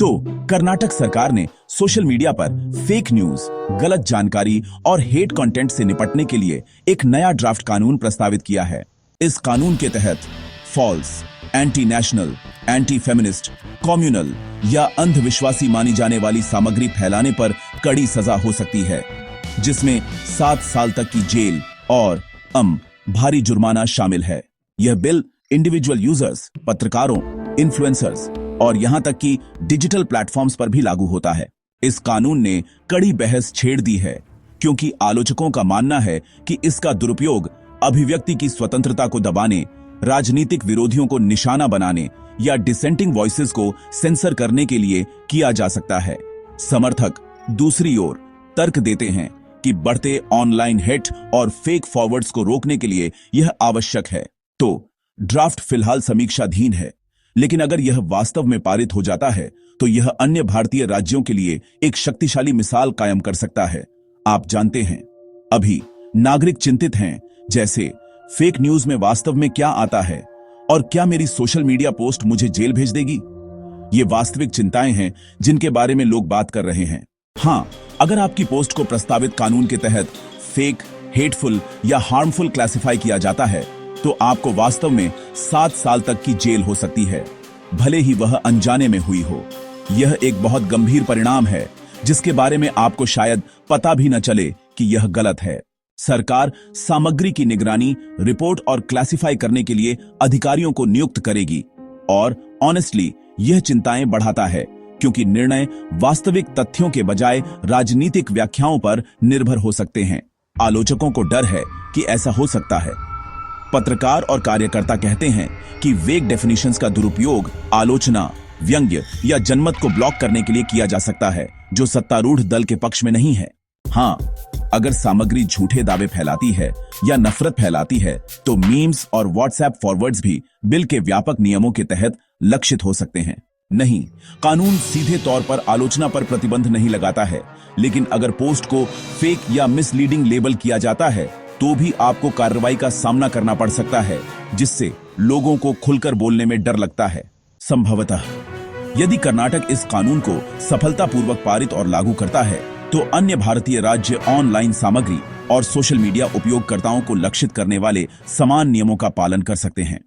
तो कर्नाटक सरकार ने सोशल मीडिया पर फेक न्यूज, गलत जानकारी और हेट कंटेंट से निपटने के लिए एक नया ड्राफ्ट कानून प्रस्तावित किया है। इस कानून के तहत false, anti national, anti feminist, communal या अंधविश्वासी मानी जाने वाली सामग्री फैलाने पर कड़ी सजा हो सकती है, जिसमें 7 साल तक की जेल और भारी जुर्माना शामिल है। यह बिल इंडिविजुअल यूजर्स, पत्रकारों, इन्फ्लुएंसर्स और यहां तक कि डिजिटल प्लेटफॉर्म्स पर भी लागू होता है। इस कानून ने कड़ी बहस छेड़ दी है, क्योंकि आलोचकों का मानना है कि इसका दुरुपयोग अभिव्यक्ति की स्वतंत्रता को दबाने, राजनीतिक विरोधियों को निशाना बनाने या डिसेंटिंग वॉइसेस को सेंसर करने के लिए किया जा सकता है। समर्थक दूसरी ओर तर्क देते हैं कि बढ़ते ऑनलाइन हेट और फेक फॉरवर्ड्स को रोकने के लिए यह आवश्यक है। तो ड्राफ्ट फिलहाल समीक्षाधीन है, लेकिन अगर यह वास्तव में पारित हो जाता है तो यह अन्य भारतीय राज्यों के लिए एक शक्तिशाली मिसाल कायम कर सकता है। आप जानते हैं, अभी नागरिक चिंतित हैं, जैसे फेक न्यूज में वास्तव में क्या आता है और क्या मेरी सोशल मीडिया पोस्ट मुझे जेल भेज देगी। ये वास्तविक चिंताएं हैं जिनके बारे में लोग बात कर रहे हैं। हां, अगर आपकी पोस्ट को प्रस्तावित कानून के तहत फेक, हेटफुल या हार्मफुल क्लासिफाई किया जाता है तो आपको वास्तव में 7 साल तक की जेल हो सकती है, भले ही वह अनजाने में हुई हो। यह एक बहुत गंभीर परिणाम है जिसके बारे में आपको शायद पता भी न चले कि यह गलत है। सरकार सामग्री की निगरानी, रिपोर्ट और क्लासिफाई करने के लिए अधिकारियों को नियुक्त करेगी और ऑनेस्टली यह चिंताएं बढ़ाता है, क्योंकि निर्णय वास्तविक तथ्यों के बजाय राजनीतिक व्याख्याओं पर निर्भर हो सकते हैं। आलोचकों को डर है कि ऐसा हो सकता है। पत्रकार और कार्यकर्ता कहते हैं कि वेग डेफिनेशंस का दुरुपयोग आलोचना, व्यंग्य या जनमत को ब्लॉक करने के लिए किया जा सकता है, जो सत्तारूढ़ दल के पक्ष में नहीं है। हां, अगर सामग्री झूठे दावे फैलाती है या नफरत फैलाती है तो मीम्स और व्हाट्सएप फॉरवर्ड्स भी बिल के व्यापक नियमों के तहत लक्षित हो सकते हैं। नहीं, कानून सीधे तौर पर आलोचना पर प्रतिबंध नहीं लगाता है, लेकिन अगर पोस्ट को फेक या मिसलीडिंग लेबल किया जाता है तो भी आपको कार्रवाई का सामना करना पड़ सकता है, जिससे लोगों को खुलकर बोलने में डर लगता है। संभवतः यदि कर्नाटक इस कानून को सफलतापूर्वक पारित और लागू करता है तो अन्य भारतीय राज्य ऑनलाइन सामग्री और सोशल मीडिया उपयोगकर्ताओं को लक्षित करने वाले समान नियमों का पालन कर सकते हैं।